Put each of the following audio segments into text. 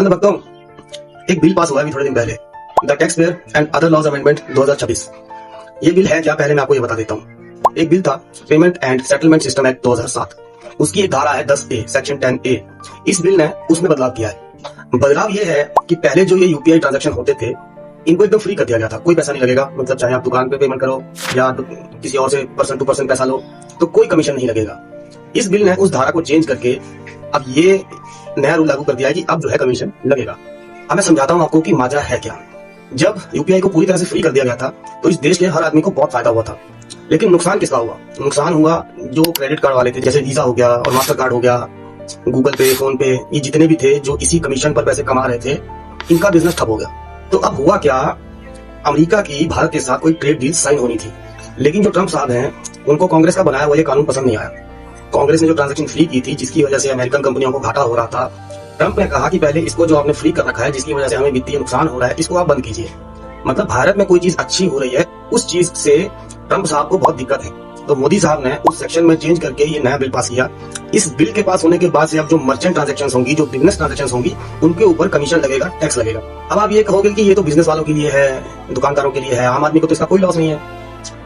अंधभक्तों, एक bill pass हुआ है अभी थोड़े दिन पहले, the tax payer and other laws amendment 2026। ये बिल है क्या, पहले मैं आपको ये बता देता हूँ। एक बिल था payment and settlement system act 2007, उसकी एक धारा है 10A सेक्शन 10A। इस बिल ने उसमें बदलाव किया है। बदलाव ये है कि पहले जो ये यूपीआई ट्रांजैक्शन होते थे इनको एकदम फ्री कर दिया गया था, कोई पैसा नहीं लगेगा। मतलब चाहे आप दुकान पे पेमेंट करो या किसी और से पर्सन टू पर्सन पैसा लो तो कोई कमीशन नहीं लगेगा। इस बिल ने उस धारा को चेंज करके अब ये नया रूल लागू कर दिया है कि अब जो है कमीशन लगेगा। अब मैं समझाता हूँ आपको कि माजरा है क्या। जब यूपीआई को पूरी तरह से फ्री कर दिया गया था तो इस देश के हर आदमी को बहुत फायदा हुआ था, लेकिन नुकसान किसका हुआ? नुकसान हुआ जो क्रेडिट कार्ड वाले थे, जैसे वीजा हो गया और मास्टर कार्ड हो गया, गूगल पे, फोन पे, ये जितने भी थे जो इसी कमीशन पर पैसे कमा रहे थे, इनका बिजनेस ठप हो गया। तो अब हुआ क्या, अमेरिका की भारत के साथ कोई ट्रेड डील साइन होनी थी, लेकिन जो ट्रम्प साहब हैं उनको कांग्रेस का बनाया हुआ ये कानून पसंद नहीं आया। कांग्रेस ने जो ट्रांजैक्शन फ्री की थी जिसकी वजह से अमेरिकन कंपनियों को घाटा हो रहा था, ट्रम्प ने कहा कि पहले इसको जो आपने फ्री कर रखा है जिसकी वजह से हमें वित्तीय नुकसान हो रहा है, इसको आप बंद कीजिए। मतलब भारत में कोई चीज अच्छी हो रही है, उस चीज से ट्रम्प साहब को बहुत दिक्कत है, तो मोदी साहब ने उस सेक्शन में चेंज करके ये नया बिल पास किया। इस बिल के पास होने के बाद से अब जो मर्चेंट ट्रांजैक्शन होंगी, जो बिजनेस ट्रांजैक्शन होंगी, उनके ऊपर कमीशन लगेगा, टैक्स लगेगा। अब आप ये कहोगे कि ये तो बिजनेस वालों के लिए है, दुकानदारों के लिए है, आम आदमी को तो इसका कोई लॉस नहीं है।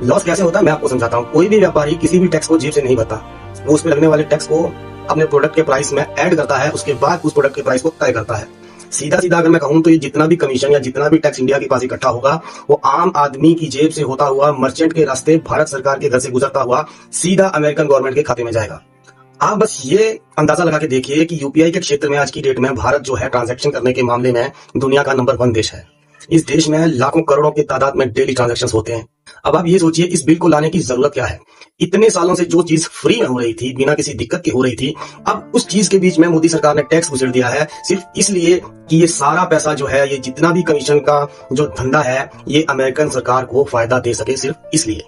लॉस कैसे होता है मैं आपको समझाता हूँ। कोई भी व्यापारी किसी भी टैक्स को जेब से नहीं भरता, वो उसमें लगने वाले टैक्स को अपने प्रोडक्ट के प्राइस में ऐड करता है, उसके बाद उस प्रोडक्ट के प्राइस को तय करता है। सीधा सीधा अगर मैं कहूं तो ये जितना भी कमीशन या जितना भी टैक्स इंडिया के पास इकट्ठा होगा वो आम आदमी की जेब से होता हुआ, मर्चेंट के रास्ते, भारत सरकार के घर से गुजरता हुआ सीधा अमेरिकन गवर्नमेंट के खाते में जाएगा। आप बस ये अंदाजा लगा के देखिए कि यूपीआई के क्षेत्र में आज की डेट में भारत जो है ट्रांजैक्शन करने के मामले में दुनिया का नंबर 1 देश है। इस देश में लाखों करोड़ों की तादाद में डेली ट्रांजैक्शंस होते हैं। अब आप ये सोचिए इस बिल को लाने की जरूरत क्या है। इतने सालों से जो चीज फ्री में हो रही थी, बिना किसी दिक्कत के हो रही थी, अब उस चीज के बीच में मोदी सरकार ने टैक्स घुसेड़ दिया है, सिर्फ इसलिए कि ये सारा पैसा जो है, ये जितना भी कमीशन का जो धंधा है, ये अमेरिकन सरकार को फायदा दे सके, सिर्फ इसलिए।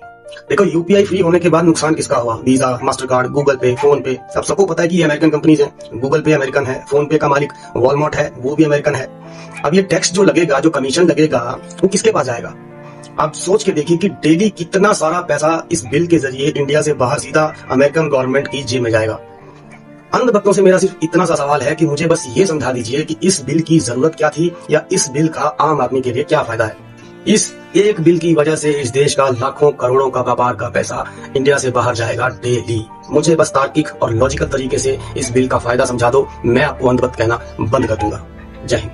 देखो यूपीआई फ्री होने के बाद नुकसान किसका हुआ? वीजा, मास्टर कार्ड, गूगल पे, फोन पे, सबको पता है कि ये अमेरिकन कंपनीज है। गूगल पे अमेरिकन है, फोन पे का मालिक वॉलमार्ट है, वो भी अमेरिकन है। अब ये टैक्स जो लगेगा, जो कमीशन लगेगा, वो किसके पास जाएगा? आप सोच के देखिए कि डेली कितना सारा पैसा इस बिल के जरिए इंडिया से बाहर सीधा अमेरिकन गवर्नमेंट की जेब में जाएगा। अंधभक्तों से मेरा सिर्फ इतना सा सवाल है कि मुझे बस ये समझा दीजिए कि इस बिल की जरूरत क्या थी, या इस बिल का आम आदमी के लिए क्या फायदा है। इस एक बिल की वजह से इस देश का लाखों करोड़ों का व्यापार का पैसा इंडिया से बाहर जाएगा डेली। मुझे बस तार्किक और लॉजिकल तरीके से इस बिल का फायदा समझा दो, मैं आपको अंधभक्त कहना बंद कर दूंगा। जय हिंद।